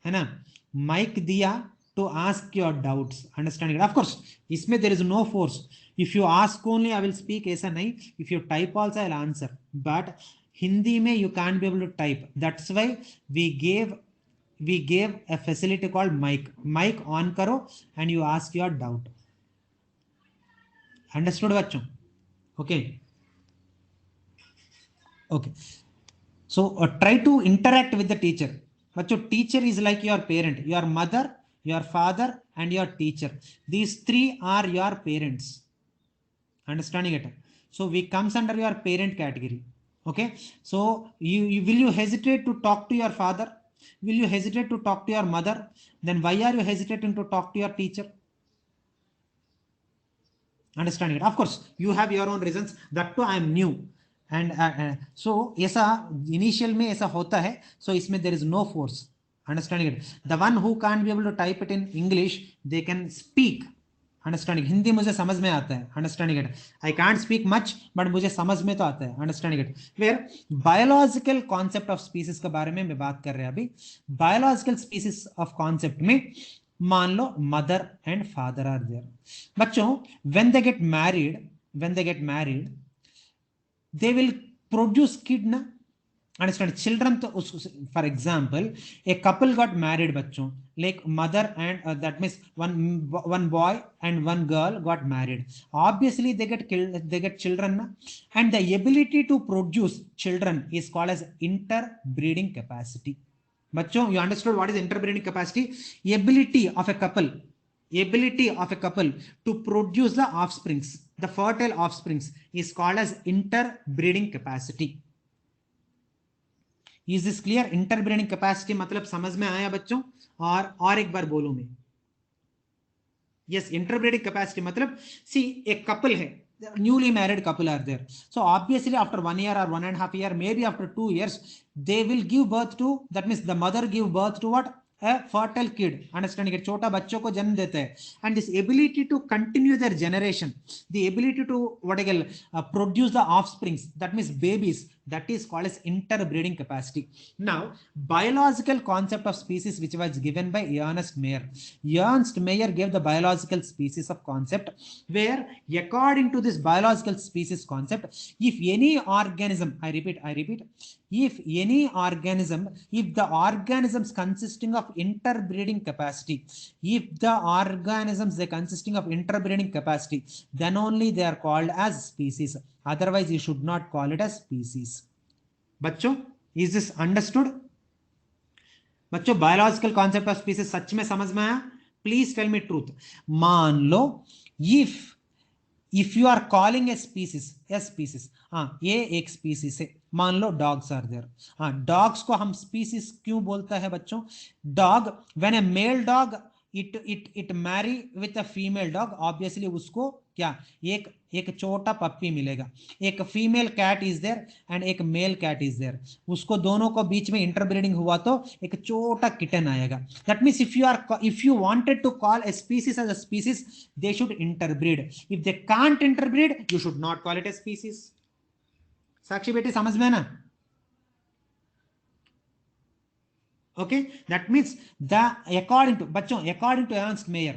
है ना? Mic दिया to ask your doubts. Understanding it? Of course, इसमें there is no force. If you ask only, I will speak. ऐसा नहीं. If you type also, I'll answer. But Hindi में you can't be able to type. That's why we gave a facility called mic. Mic on karo and you ask your doubt. Understood, bachcho? Okay. Okay. So try to interact with the teacher. Bachcho, teacher is like your parent, your mother, your father, and your teacher. These three are your parents. Understanding it? So we comes under your parent category. Okay, so you will you hesitate to talk to your father? Will you hesitate to talk to your mother? Then why are you hesitating to talk to your teacher? Understanding it, of course you have your own reasons, that too I am new. And so ऐसा initial में ऐसा होता है, so इसमें there is no force. Understanding it, the one who can't be able to type it in English, they can speak. Understanding, Hindi मुझे समझ में आता है. Understanding it, I can't speak much but मुझे समझ में तो आता है. Understanding it, where biological concept of species के बारे में मैं बात कर रहे हैं अभी. बायोलॉजिकल स्पीसीज ऑफ कॉन्सेप्ट में मान लो mother and father are there. बच्चों when they get married they will produce kid ना. अंडरस्टैंड, चिल्ड्रन तो for example a couple got married बच्चों, like mother and that means one boy and one girl got married, obviously they get children, and the ability to produce children is called as interbreeding capacity. बच्चों you understood what is interbreeding capacity? ability of a couple to produce the offsprings, the fertile offsprings, is called as interbreeding capacity. Is this clear? Interbreeding capacity मतलब समझ में आया बच्चों? और एक बार बोलूं मैं, यस इंटरब्रीडिंग कैपेसिटी मतलब सी एक कपल है, newly married couple are there, so obviously after 1 year or 1.5 year, maybe after 2 years, they will give birth to, that means the mother give birth to what? A fertile kid. Understanding it, छोटा बच्चों को जन्म देते हैं, and this ability to continue their generation, the ability to what I call produce the offsprings, that means babies, that is called as interbreeding capacity. Now biological concept of species which was given by Ernst Mayr. Ernst Mayr gave the biological species of concept, where according to this biological species concept, if any organism, I repeat, if any organism, if the organisms consisting of interbreeding capacity, if the organisms they consisting of interbreeding capacity, then only they are called as species. Otherwise you should not call it as species. बच्चों is this understood? बच्चों biological concept of species सच में समझ में आया? Please tell me truth. मान लो if you are calling a species, हाँ ये एक स्पीसीज है, मान लो डॉग्स आर देयर. हाँ डॉग्स को हम स्पीसीज क्यों बोलता है बच्चों? Dog when A mail dog it marry with a female dog, obviously उसको क्या एक छोटा पप्पी मिलेगा. एक female cat is there and एक मेल कैट इज देयर, उसको दोनों को बीच में इंटरब्रीडिंग हुआ तो एक छोटा किटन आएगा. That means if you wanted to call a species as a species, they should interbreed. If they can't interbreed, you should not call it a species. साक्षी बेटी समझ में ना? Okay, that means according to Ernst Mayr,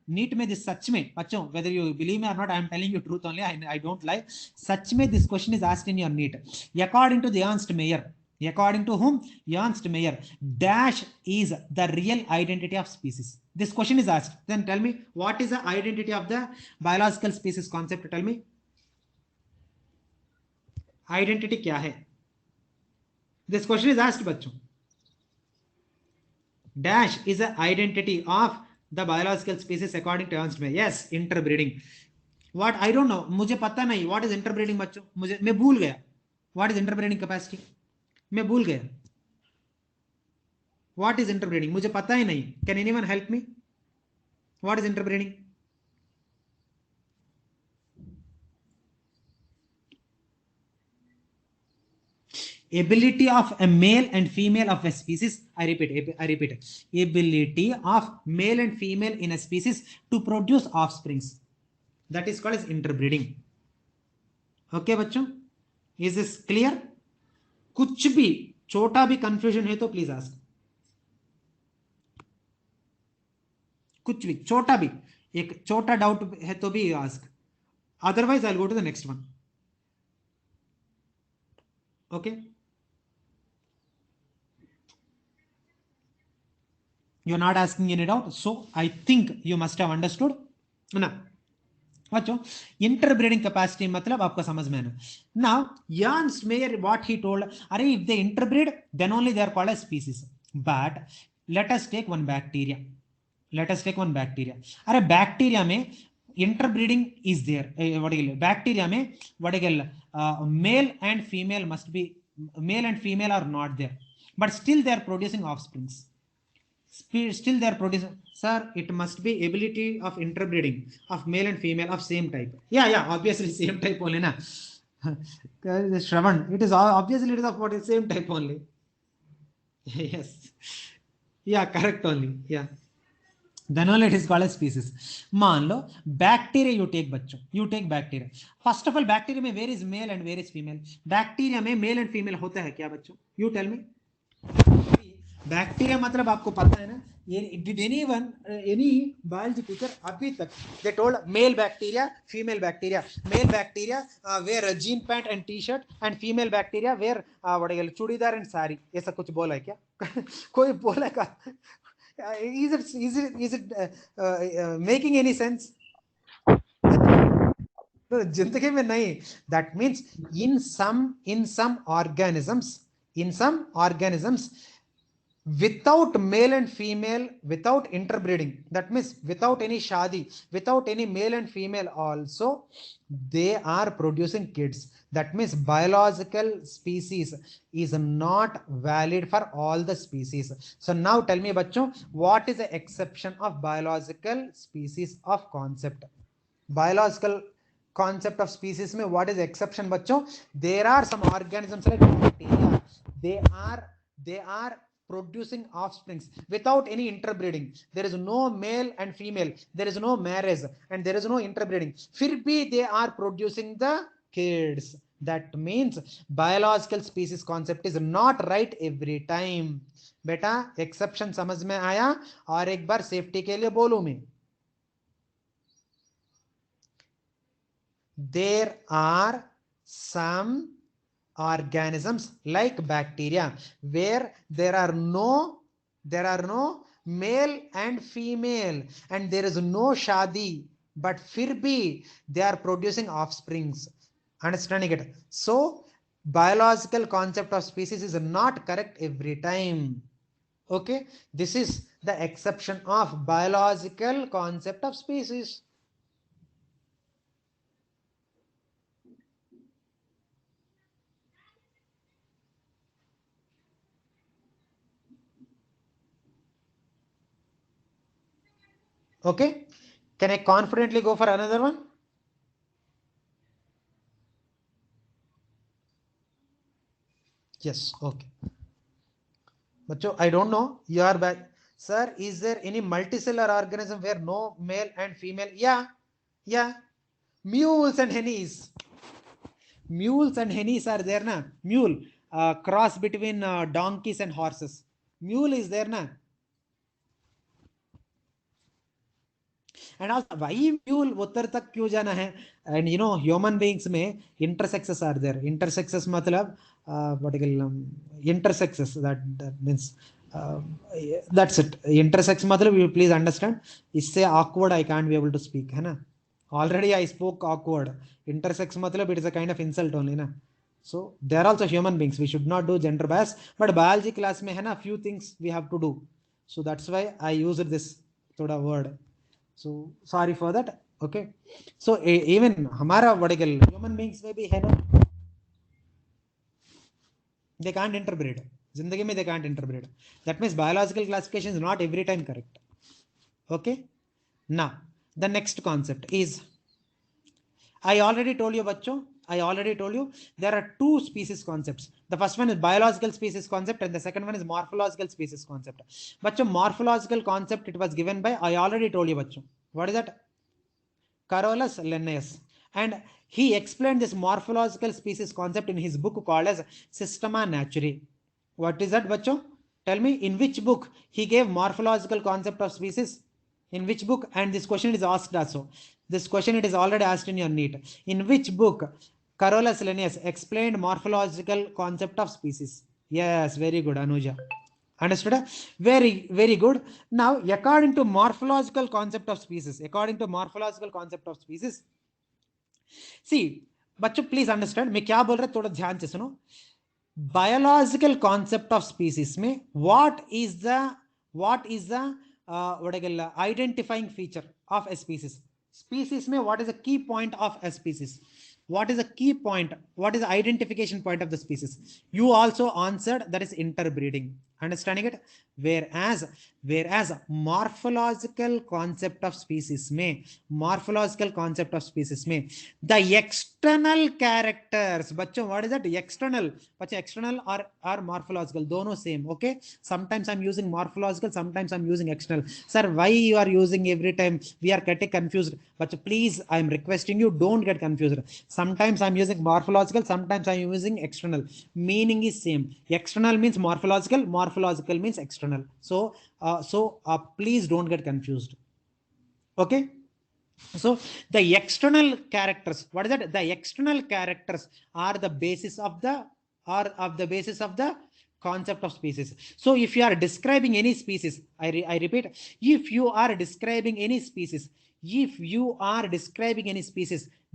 NEET में this सच में बच्चों, whether you believe me or not, I am telling you truth only, I don't lie. सच में this question is asked in your NEET. According to the Ernst Mayr, according to whom? Ernst Mayr, dash is the real identity of species. This question is asked. Then tell me, what is the identity of the biological species concept? Tell me, identity क्या है? This question is asked बच्चों. Dash is the identity of the biological species according to Ernst Mayr. Yes, interbreeding. What? I don't know. मुझे पता नहीं. What is interbreeding बच्चों? मैं भूल गया. What is interbreeding capacity? मैं भूल गया. What is interbreeding? मुझे पता ही नहीं. Can anyone help me? What is interbreeding? Ability of a male and female of a species, I repeat, ability of male and female in a species to produce offsprings, that is called as interbreeding. Okay बच्चों, is this clear? कुछ भी छोटा भी confusion है तो please ask. कुछ भी छोटा भी एक छोटा doubt है तो भी ask. Otherwise I'll go to the next one. Okay. You're not asking any doubt, so I think you must have understood ना बच्चों. इंटरब्रीडिंग कैपेसिटी मतलब आपको समझ में आना. Now Ernst Mayr what he told, अरे if they interbreed then only they are called as species. But let us take one bacteria. अरे bacteria में interbreeding is there. Bacteria में male and female must be, male and female are not there, but still they are producing offsprings. Still they are producing. Sir, it must be ability of interbreeding of male and female of same type. Yeah, obviously same type only na. Shravan, it is obviously it is of what is same type only. Yes. Yeah, correct only. Yeah. Then only it is called a species. मान लो bacteria you take बच्चों, you take bacteria. First of all bacteria में where is male and where is female. Bacteria में male and female होता है क्या बच्चों? You tell me. Bacteria मतलब आपको पता है ना, ये did anyone any biology teacher अभी तक they told male bacteria female bacteria, male bacteria wear jean pant and T shirt and female bacteria wear churidar and sari, ऐसा कुछ बोला है क्या? कोई बोला का? is it making any sense? जिंदगी में नहीं. That means in some organisms without male and female, without interbreeding, that means without any shadi, without any male and female also, they are producing kids. That means biological species is not valid for all the species. So now tell me bachcho, what is the exception of biological species of concept? Biological concept of species mein what is the exception bachcho? There are some organisms like bacteria, they are producing offsprings without any interbreeding. There is no male and female, there is no marriage and there is no interbreeding, फिर भी they are producing the kids. That means biological species concept is not right every time. बेटा exception समझ में आया? और एक बार safety के लिए बोलूं मैं, there are some organisms like bacteria where there are no male and female and there is no shadi, but फिर भी they are producing offsprings. Understanding it? So biological concept of species is not correct every time. Okay, this is the exception of biological concept of species. Okay, can I confidently go for another one? Yes. Okay. Bacho, I don't know. You are back. Sir, is there any multicellular organism where no male and female? Yeah. Mules and hennies. Mules and hennies are there, na? Mule, cross between donkeys and horses. Mule is there, na? And also, why mule उत्तर तक क्यों जाना है? And you know, human beings में intersexes are there. Intersexes मतलब intersexes, that means that's it. Intersex मतलब you please understand. इससे awkward I can't be able to speak, है ना? Already I spoke awkward. Intersex मतलब it is a kind of insult only, na? So they are also human beings. We should not do gender bias. But biology class में है ना, few things we have to do. So that's why I used this थोड़ा word. So sorry for that. Okay. So even हमारा vertical human beings में भी है ना, they can't interbreed. जिंदगी में they can't interbreed. That means biological classification is not every time correct. Okay. Now the next concept is, I already told you बच्चों, I already told you there are two species concepts. The first one is biological species concept and the second one is morphological species concept. बच्चों morphological concept it was given by, I already told you बच्चों, what is that? Carolus Linnaeus. And he explained this morphological species concept in his book called as Systema Naturae. What is that बच्चों? Tell me, in which book he gave morphological concept of species? In which book? And this question is asked also. This question it is already asked in your NEET. In which book Carolus Linnaeus explained morphological concept of species? Yes, very good, Anuja. Understood? Very, very good. Now, according to morphological concept of species, see, बच्चों please understand, मैं क्या बोल रहा हूं थोड़ा ध्यान से सुनो. Biological concept of species में what is the identifying feature of a species? Species में what is the key point of a species? What is the key point? What is the identification point of the species? You also answered that is interbreeding. Understanding it? Whereas morphological concept of species में the external characters, बच्चों what is that? External, बच्चों external or morphological दोनों same. Okay, sometimes I'm using morphological, sometimes I'm using external. Sir, why you are using every time? We are getting confused. But please, I'm requesting you, don't get confused. Sometimes I'm using morphological, sometimes I'm using external. Meaning is same. External means morphological, morphological means external. So please don't get confused. Okay. So the external characters, what is that? The external characters are the basis of the concept of species. So if you are describing any species, I repeat, if you are describing any species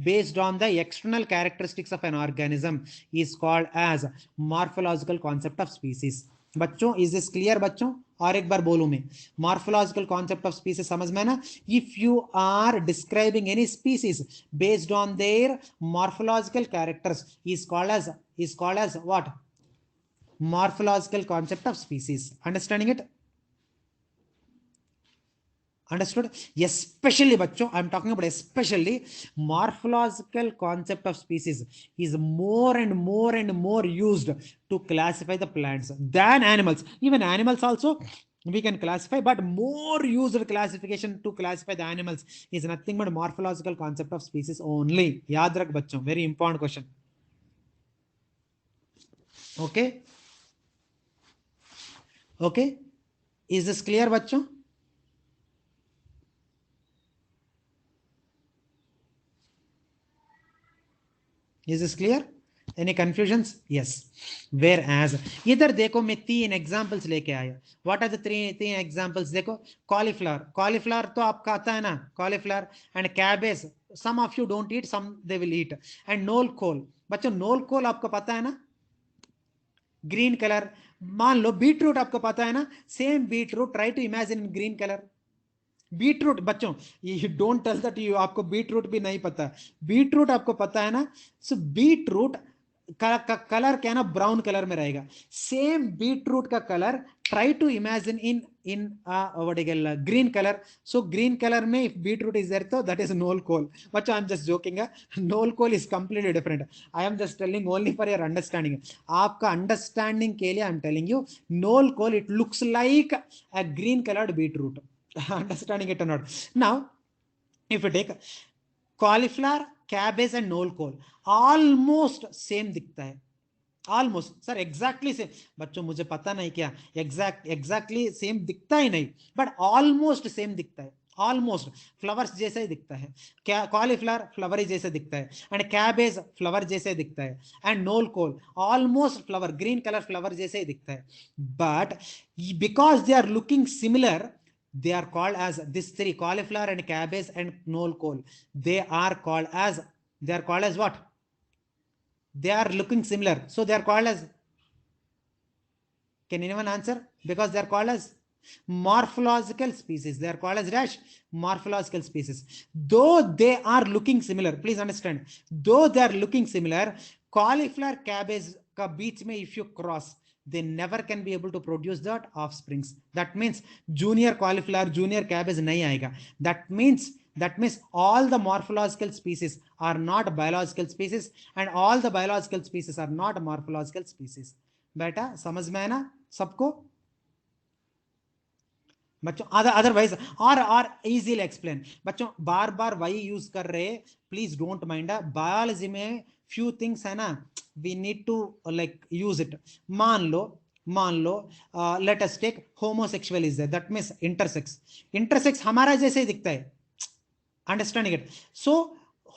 based on the external characteristics of an organism is called as morphological concept of species. बच्चों, is this clear बच्चों? और एक बार बोलूं मैं, morphological concept of species समझ में ना? If you are describing any species based on their morphological characters is called as what? Morphological concept of species. Understanding it? Understood? Especially bachcho, I'm talking about especially morphological concept of species is more and more used to classify the plants than animals. Even animals also we can classify, but more used classification to classify the animals is nothing but morphological concept of species only. Yaad rakh bachcho, very important question. Okay. Okay. Is this clear bachcho? Is this clear? Any confusions? Yes. Whereas इधर देखो मैं 3 examples लेके आया. What are the three examples? देखो, cauliflower तो आपका आता है ना, cauliflower and cabbage. Some of you don't eat, some they will eat. And nol cole. बच्चों nol cole आपको पता है ना, ग्रीन कलर. मान लो बीटरूट आपको पता है ना, same beetroot, try to imagine in green colour. Beetroot बच्चों, ये डोंट टेल दैट यू, आपको बीटरूट भी नहीं पता. बीटरूट आपको पता है ना. सो बीटरूट का कलर क्या ना, ब्राउन कलर में रहेगा. सेम बीटरूट का colour try to imagine in green colour. So green colour में इफ बीटरूट इज देयर तो दैट इज नोल कोल. बच्चों I am just joking. Knol khol is completely different. I am just telling only for your understanding. आपका understanding के लिए I am telling you, knol khol it looks like a green coloured beetroot. Understanding it or not? Now if you take cauliflower, cabbage and nol cole, almost same दिखता है. Almost sir exactly same. बच्चों मुझे पता नहीं क्या exactly same दिखता ही नहीं, but almost same दिखता है. ऑलमोस्ट फ्लावर्स जैसा ही दिखता है. क्या कॉलीफ्लावर फ्लावर जैसे दिखता है, एंड कैबेज फ्लावर जैसे दिखता है, and knol khol almost flower green colour flower जैसे ही दिखता है. But because they are looking similar, they are called as this three, cauliflower and cabbage and nol cole. They are called as what? They are looking similar, so they are called as, can anyone answer? Because they are called as morphological species. They are called as dash morphological species. Though they are looking similar, please understand, though they are looking similar, cauliflower cabbage ka beech mein if you cross, they never can be able to produce that offsprings. That means junior cauliflower, junior cabbage nahi aayega. That means all the morphological species are not biological species, and all the biological species are not morphological species. बेटा समझ में है ना सबको बच्चों? Otherwise और easily explain. बच्चों बार बार वही यूज कर रहे, प्लीज डोंट माइंड. बायोलॉजी में फ्यू थिंग्स है ना, we need to like use it. मान लो let us take homosexual is there, that means intersex हमारा जैसे ही दिखता है. Understanding it? So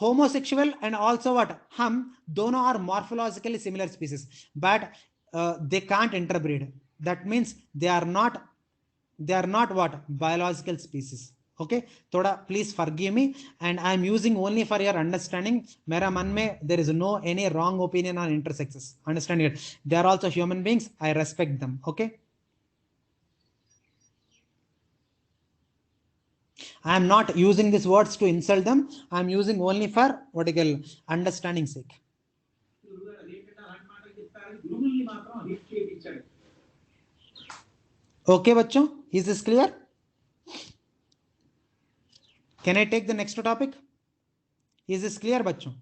homosexual and also what, हम दोनों are morphologically similar species, but they can't interbreed. That means they are not what, biological species. Okay, thoda please forgive me, and I am using only for your understanding. Mera man mein there is no any wrong opinion on intersexes. Understand it? They are also human beings. I respect them. Okay. I am not using these words to insult them. I am using only for what you call understanding sake. Okay, bachcho, is this clear? Can I take the next topic? Is this clear, bachcho?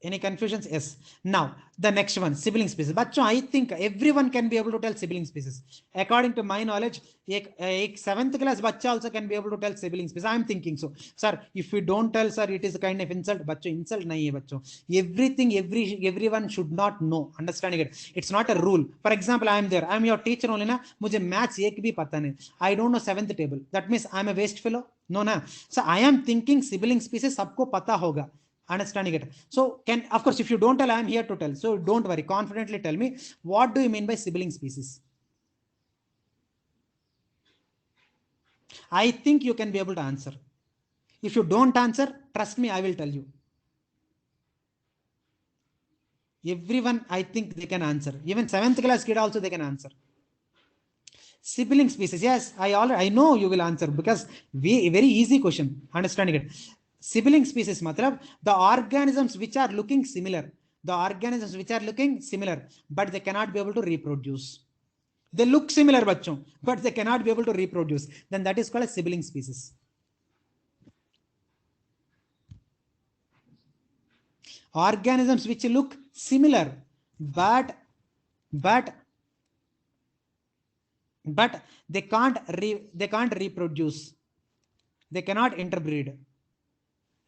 Any confusions? Yes. Now the next one, sibling species. Bachcho, I think everyone can be able to tell sibling species. According to my knowledge, ek 7th class bachcha also can be able to tell sibling species. I am thinking so. Sir, if we don't tell, sir, it is a kind of insult. Bachcho, insult nahi hai bachcho. Everything, everyone should not know. Understanding it. It's not a rule. For example, I am there. I am your teacher only na. Mujhe maths ek bhi pata nahi. I don't know 7th table. That means I am a waste fellow. No na. So I am thinking sibling species sabko pata hoga. Understanding it. So can, of course, if you don't tell, I am here to tell. So don't worry, confidently tell me, what do you mean by sibling species? I think you can be able to answer. If you don't answer, trust me, I will tell you. Everyone, I think they can answer. Even 7th class kid also they can answer. Sibling species. Yes, I know you will answer because very easy question. Understanding it. Sibling species matlab the organisms which are looking similar. The organisms which are looking similar, but they cannot be able to reproduce. They look similar, bachcho, but they cannot be able to reproduce. Then that is called a sibling species. Organisms which look similar, but they can't reproduce. They cannot interbreed.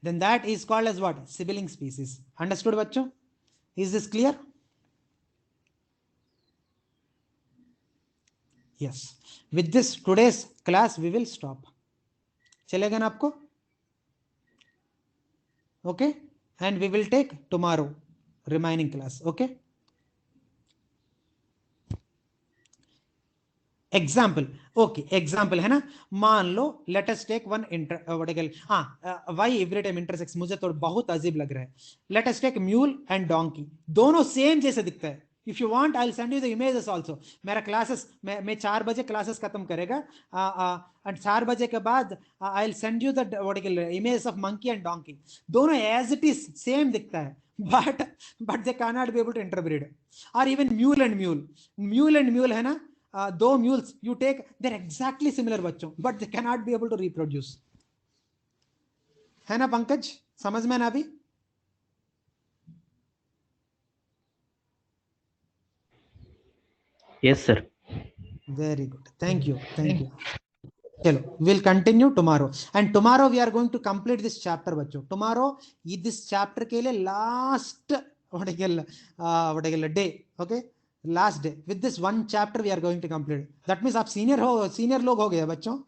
Then that is called as what? Sibling species. Understood, bachcho? Is this clear? Yes. With this today's class we will stop. चलेगा ना आपको? Okay? And we will take tomorrow remaining class. Okay? Example. Okay, example है ना. मान लो let us take one why every time intersex, मुझे तो बहुत अजीब लग रहा है. Let us take mule and donkey. दोनों सेम जैसे दिखता है. If you want I will send you the images also. मेरा क्लासेस मैं 4 बजे क्लासेस खत्म करेगा एंड 4 बजे के बाद I will send you the images of monkey and donkey. दोनों एज इट इज सेम दिखता है, but they can not be able to interbreed. और इवन म्यूल एंड म्यूल है ना, दो mules you take, they're exactly similar बच्चों, but they cannot be able to reproduce. है ना पंकज, समझ में ना अभी? Yes sir. Very good, thank you. चलो, we'll continue tomorrow, and tomorrow we are going to complete this chapter बच्चों. Tomorrow this chapter के लिए last day, okay, last day. With this one chapter we are going to complete. That means आप senior लोग हो गए बच्चों.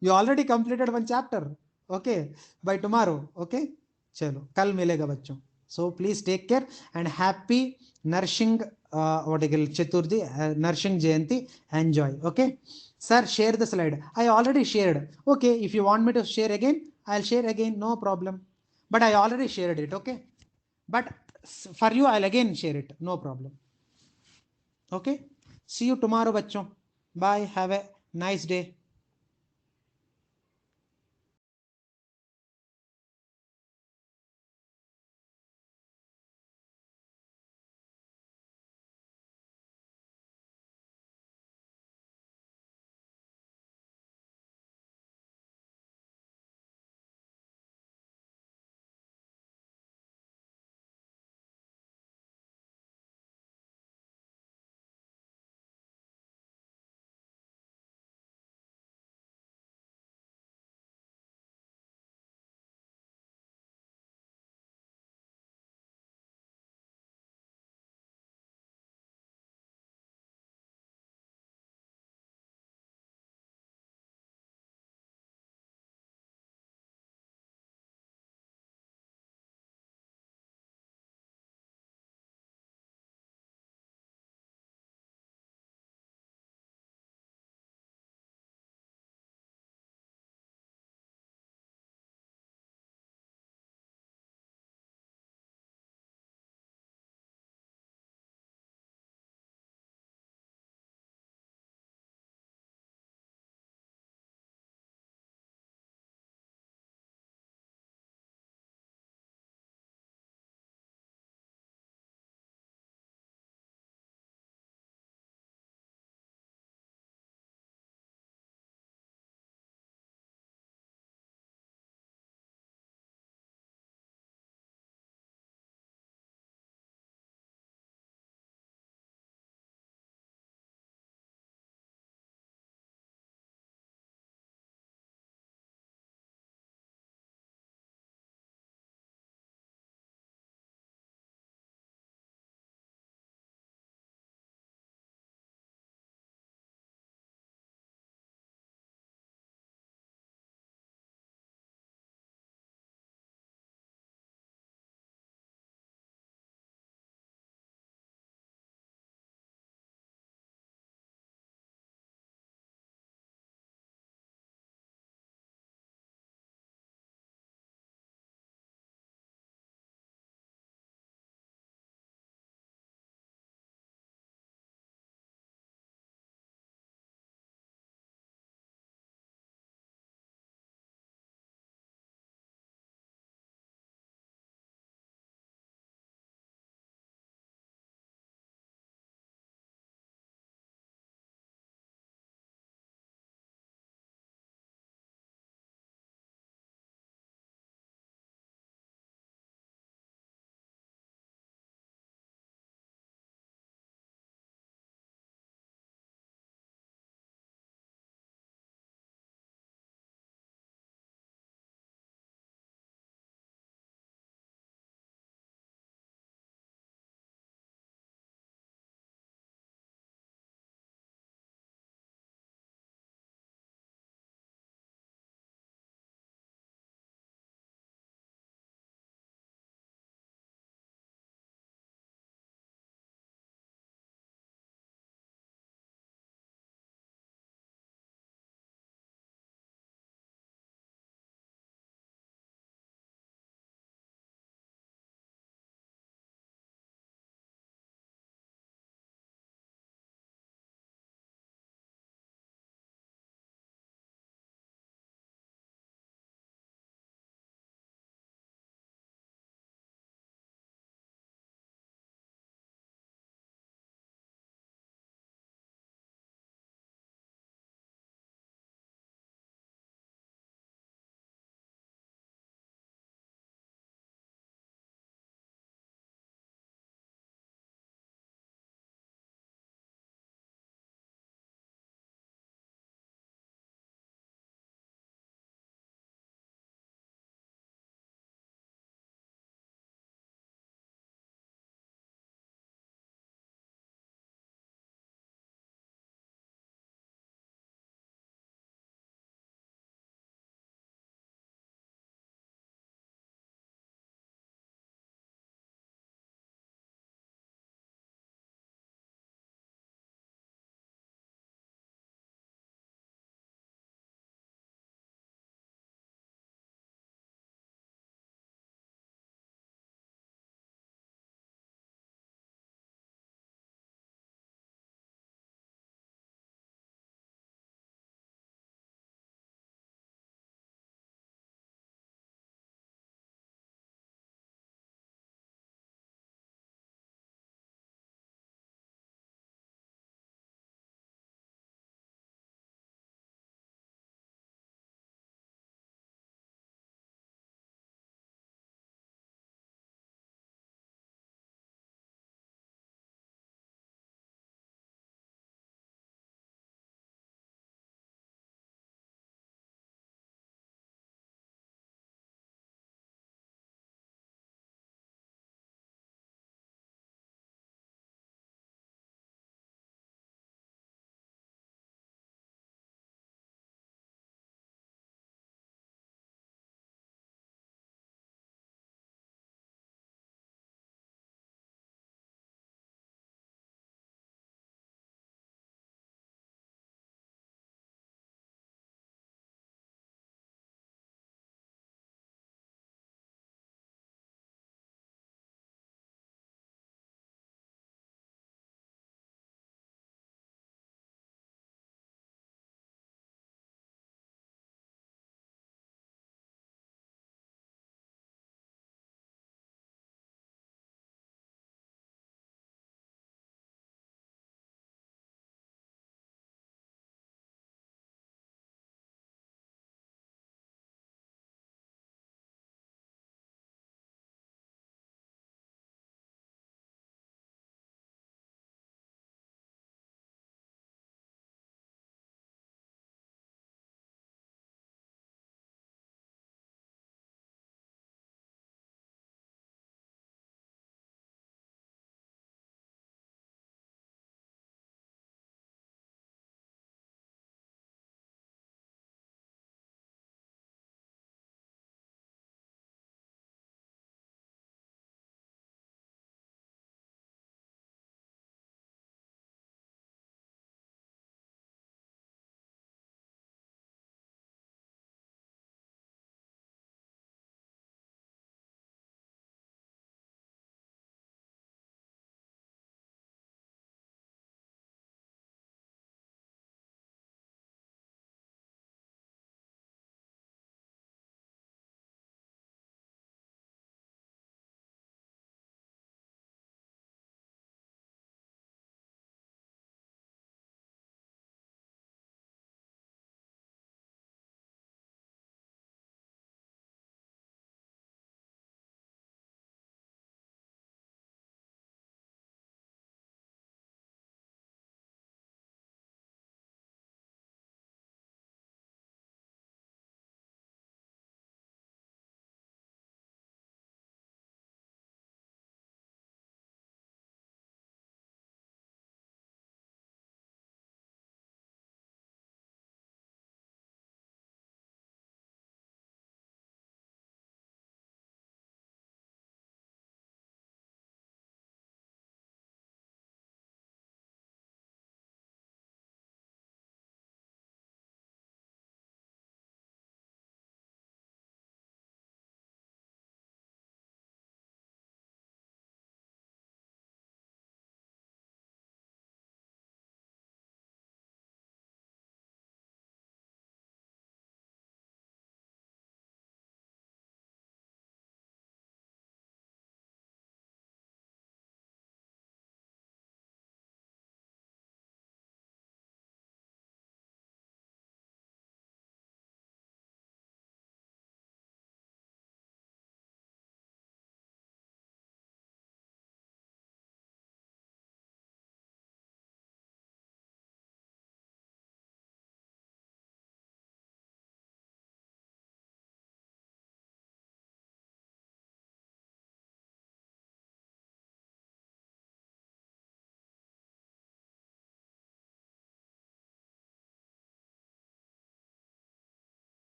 You already completed one chapter. Okay, by tomorrow. Okay, चलो कल मिलेगा बच्चों. So please take care and happy nourishing Chaturthi, nourishing Jayanti. Enjoy. Okay, sir, share the slide. I already shared. Okay, if you want me to share again, I'll share again, no problem. But I already shared it. Okay, but for you I'll again share it, no problem. Okay, see you tomorrow bachcho. Bye, have a nice day.